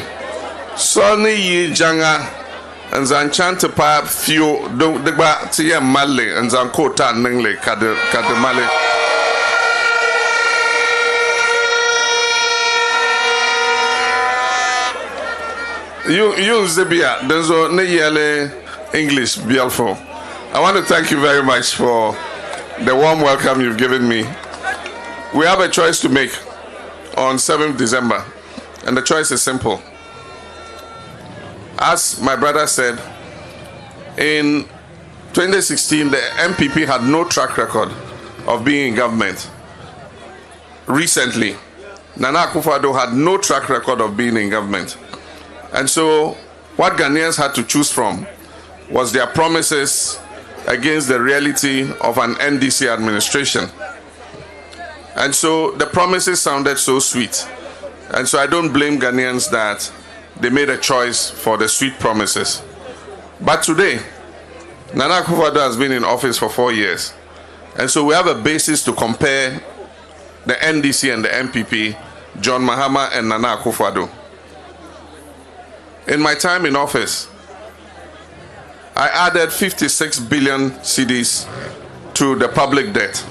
Sonny Yi Janga, and Zanchanta Pap Few, the Batia Mali, and Zankota Ningle, Kadamale. You Zebia, there's a Neyele English, beautiful. I want to thank you very much for the warm welcome you've given me. We have a choice to make on 7th December, and the choice is simple. As my brother said, in 2016, the MPP had no track record of being in government. Recently, Nana Akufo-Addo had no track record of being in government. And so what Ghanaians had to choose from was their promises against the reality of an NDC administration. And so the promises sounded so sweet. And so I don't blame Ghanaians that they made a choice for the sweet promises. But today, Nana Akufo-Addo has been in office for 4 years. And so we have a basis to compare the NDC and the MPP, John Mahama and Nana Akufo-Addo. In my time in office, I added 56 billion cedis to the public debt.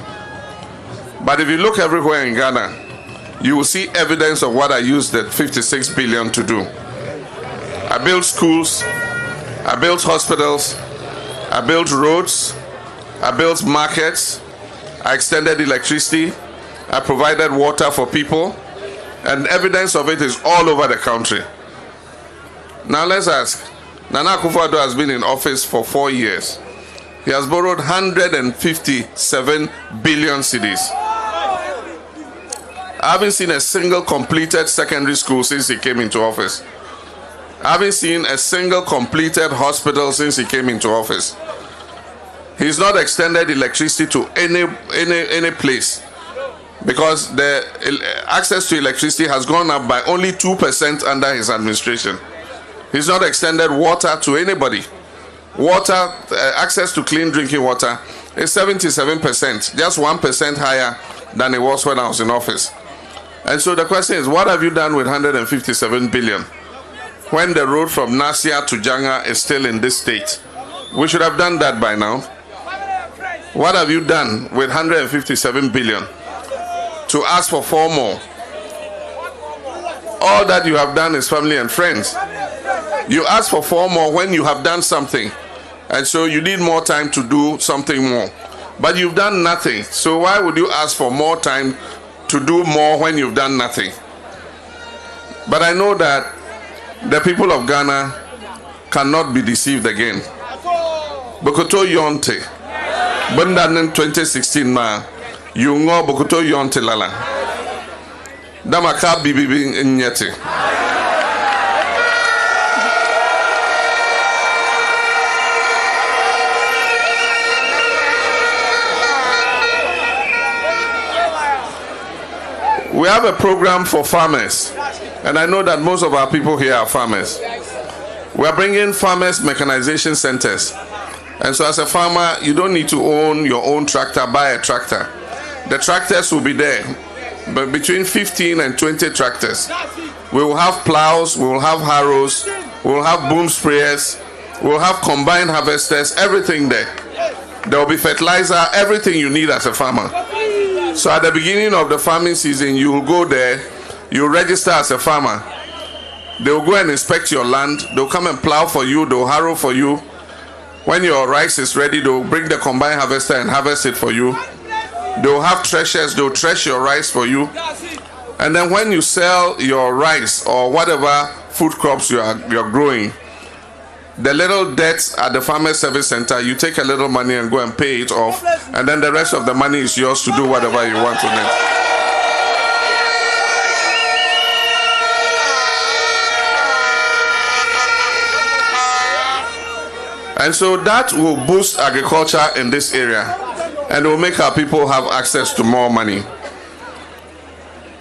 But if you look everywhere in Ghana, you will see evidence of what I used that 56 billion to do. I built schools, I built hospitals, I built roads, I built markets, I extended electricity, I provided water for people, and evidence of it is all over the country. Now let's ask, Nana Akufo-Addo has been in office for 4 years. He has borrowed 157 billion cedis. I haven't seen a single completed secondary school since he came into office. I haven't seen a single completed hospital since he came into office. He's not extended electricity to any place because the access to electricity has gone up by only 2% under his administration. He's not extended water to anybody. Water, access to clean drinking water is 77%, just 1% higher than it was when I was in office. And so the question is, what have you done with 157 billion? When the road from Nasia to Janga is still in this state, we should have done that by now. What have you done with 157 billion? To ask for 4 more. All that you have done is family and friends. You ask for 4 more when you have done something, and so you need more time to do something more. But you've done nothing, so why would you ask for more time to do more when you've done nothing? But I know that the people of Ghana cannot be deceived again. Bokoto Yonte, Bundanen 2016 ma, Yungo Bokoto Yonte Lala. Damaka Bibi Nyete. We have a program for farmers, and I know that most of our people here are farmers. We are bringing farmers mechanization centers, and so as a farmer, you don't need to own your own tractor, buy a tractor. The tractors will be there, but between 15 and 20 tractors. We will have plows, we will have harrows, we will have boom sprayers, we will have combined harvesters, everything there. There will be fertilizer, everything you need as a farmer. So at the beginning of the farming season, you will go there, you will register as a farmer. They will go and inspect your land, they will come and plow for you, they will harrow for you. When your rice is ready, they will bring the combined harvester and harvest it for you. They will have threshers, they will thresh your rice for you. And then when you sell your rice or whatever food crops you're growing, the little debts at the Farmer Service Center, you take a little money and go and pay it off, and then the rest of the money is yours to do whatever you want with it. And so that will boost agriculture in this area, and it will make our people have access to more money.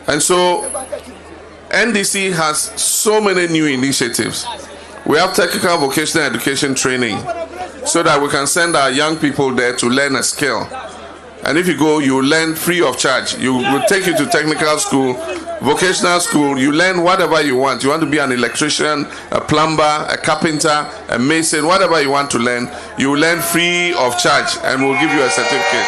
And so NDC has so many new initiatives. We have technical vocational education training so that we can send our young people there to learn a skill. And if you go, you learn free of charge. Will take you to technical school, vocational school. You learn whatever you want. You want to be an electrician, a plumber, a carpenter, a mason, whatever you want to learn. You will learn free of charge, and we'll give you a certificate.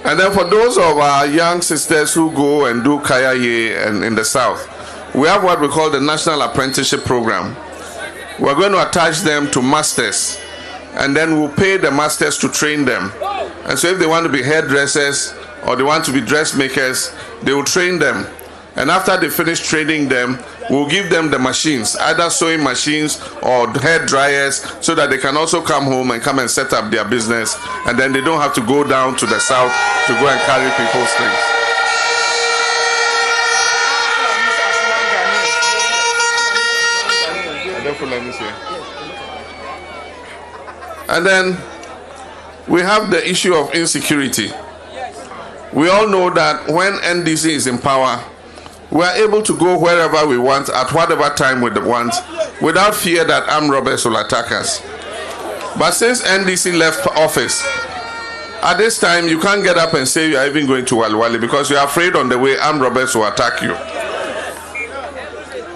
And then for those of our young sisters who go and do kaya here and in the south, we have what we call the National Apprenticeship Program. We're going to attach them to masters, and then we'll pay the masters to train them. And so if they want to be hairdressers or they want to be dressmakers, they will train them. And after they finish training them, we'll give them the machines, either sewing machines or hair dryers, so that they can also come home and come and set up their business, and then they don't have to go down to the south to go and carry people's things. And then we have the issue of insecurity. We all know that when NDC is in power, we are able to go wherever we want at whatever time we want without fear that armed robbers will attack us. But since NDC left office, at this time you can't get up and say you are even going to Walewale because you are afraid on the way armed robbers will attack you.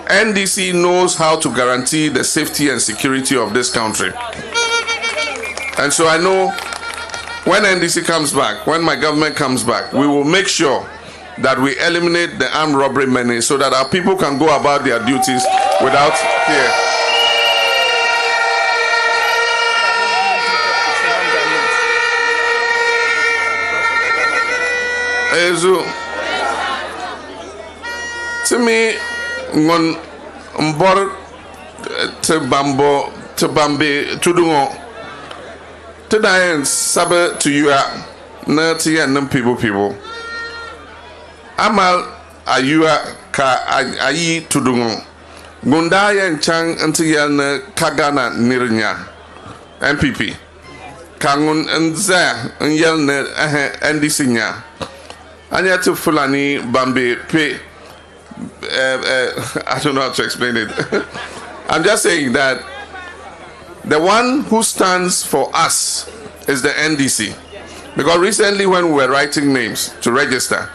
NDC knows how to guarantee the safety and security of this country. And so I know when NDC comes back, when my government comes back, we will make sure that we eliminate the armed robbery menace so that our people can go about their duties without fear. To me, ngon mbor te bambo te bambe tudungo te dayen sabe to you na ti and people amal ayua ka ayi tudungo gunda yen chang anti yan kagana nirnya MPP kangun nza nyel ne NDC nya anya to fulani bambe pe I don't know how to explain it. I'm just saying that the one who stands for us is the NDC. Because recently when we were writing names to register,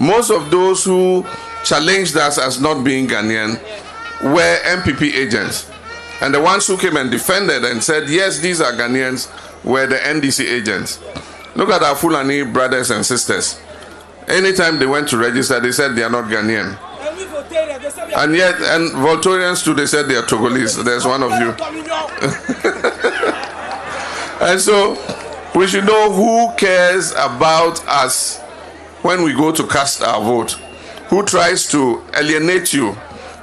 most of those who challenged us as not being Ghanaian were MPP agents. And the ones who came and defended and said, yes, these are Ghanaians, were the NDC agents. Look at our Fulani brothers and sisters. Anytime they went to register, they said they are not Ghanaian. And yet, and Voltorians too, they said they are Togolese. There's one of you. And so, we should know who cares about us when we go to cast our vote. Who tries to alienate you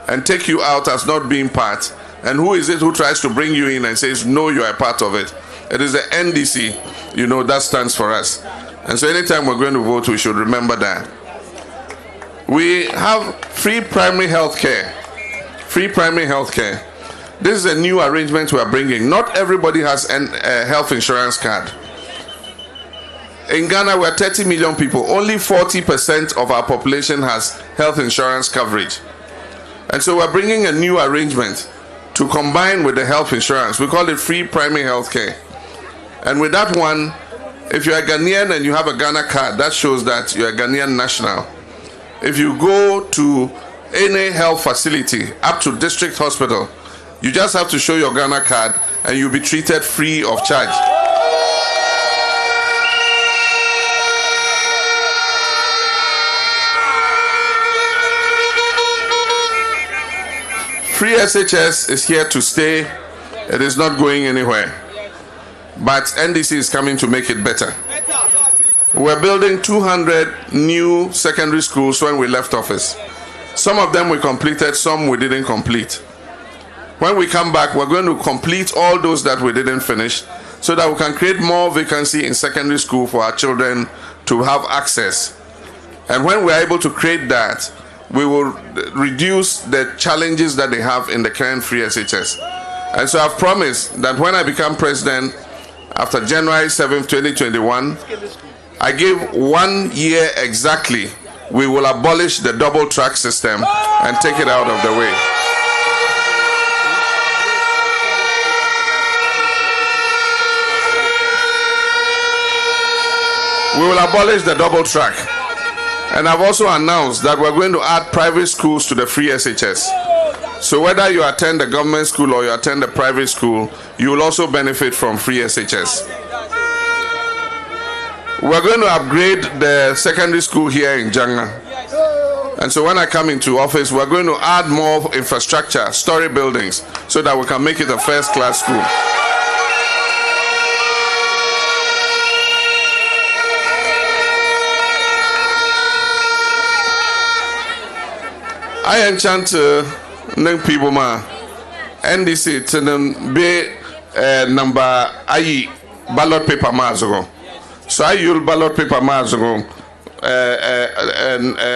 and take you out as not being part. And who is it who tries to bring you in and says, no, you are a part of it. It is the NDC, you know, that stands for us. And so anytime we're going to vote, we should remember that. We have free primary health care. Free primary health care. This is a new arrangement we are bringing. Not everybody has a health insurance card. In Ghana, we are 30 million people. Only 40% of our population has health insurance coverage. And so we're bringing a new arrangement to combine with the health insurance. We call it free primary health care. And with that one, if you're a Ghanaian and you have a Ghana card, that shows that you're a Ghanaian national. If you go to any health facility, up to district hospital, you just have to show your Ghana card and you'll be treated free of charge. Free SHS is here to stay. It is not going anywhere. But NDC is coming to make it better. We're building 200 new secondary schools when we left office. Some of them we completed, some we didn't complete. When we come back, we're going to complete all those that we didn't finish so that we can create more vacancy in secondary school for our children to have access. And when we're able to create that, we will reduce the challenges that they have in the current free SHS. And so I've promised that when I become president, after January 7th, 2021, I give 1 year exactly, we will abolish the double track system and take it out of the way. We will abolish the double track. And I've also announced that we're going to add private schools to the free SHS. So whether you attend the government school or you attend the private school, you will also benefit from free SHS. We're going to upgrade the secondary school here in Janga. And so when I come into office, we're going to add more infrastructure, story buildings, so that we can make it a first-class school. I enchant young people ma NDC to them be number I ballot paper mazago. So I use ballot paper mazago.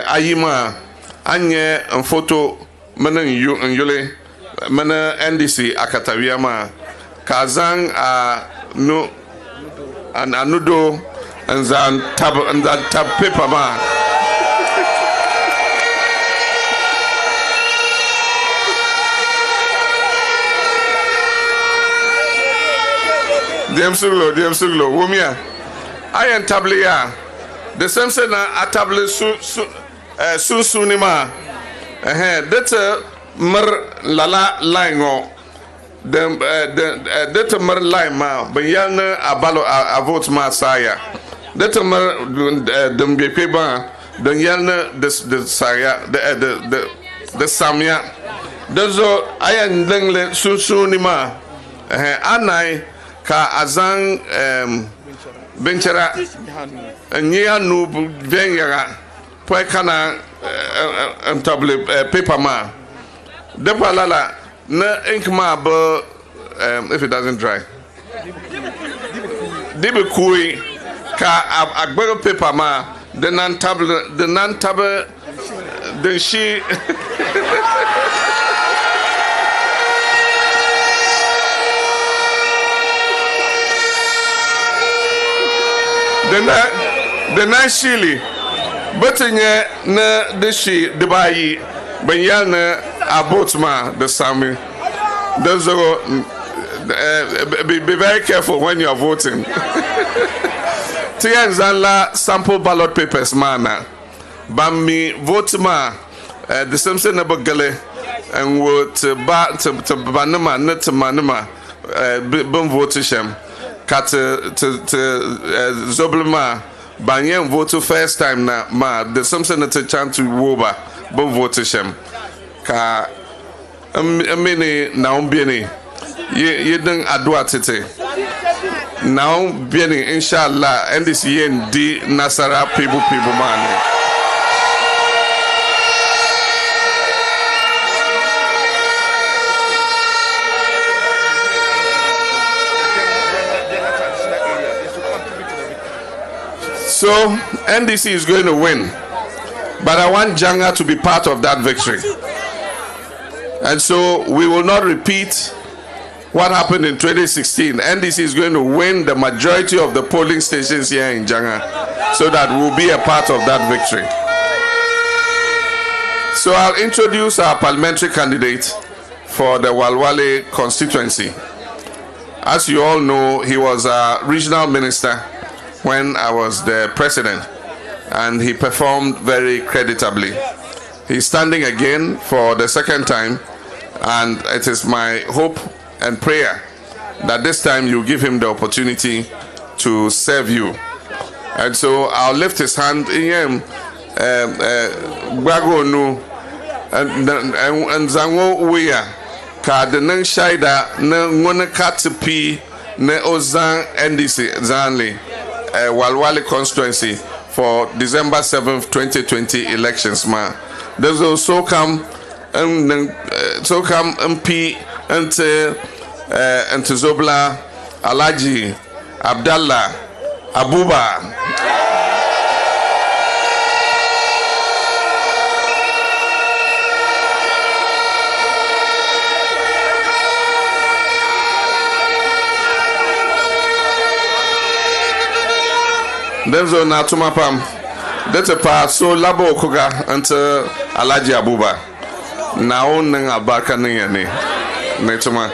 Ayima anye photo mana yule mana NDC akatawia ma kazang no anudo and tab paper ma. Diam suglo wumia ayen tablia the same say na atable su ni ma that mer lala line dem that mer line ma bayan abalo a vote ma saya that mer dem be ba den yan the saya the samia dozo ayen lengle su ni ma anai ka azan benchera nyia no venyara po kana table paper ma de palala na ink ma if it doesn't dry dibe kui ka agbero paper ma the non table the she the nice Chile, but in the she the bayi, but yana abotma the sami. Those be very careful when you are voting. Tianzala sample ballot papers mana. Bami vote ma the same thing about gale and what to banama not to manama bum vote shem. Kat to Zoblema Banyan vote first time na ma the something that a chance to woba bon vote shem ka many now bieni ye dang adwa tete now bieni inshallah and this year di nasara people man. So NDC is going to win, but I want Janga to be part of that victory. And so we will not repeat what happened in 2016. NDC is going to win the majority of the polling stations here in Janga, so that we'll be a part of that victory. So I'll introduce our parliamentary candidate for the Walewale constituency. As you all know, he was a regional minister when I was the president, and he performed very creditably. He's standing again for the second time, and it is my hope and prayer that this time you give him the opportunity to serve you. And so I'll lift his hand in Bragonu and Zango Uya ka the nang shaida na ngona katipi na ozan NDC Zanli Walewale constituency for December 7th, 2020 elections, man. There's also come MP and Zobla Alaji Abdallah Abuba. There's a Natumapam. That's a part so Labo Koga until Alaji Abuba. Now, Nanga Barka Nene. Netuma.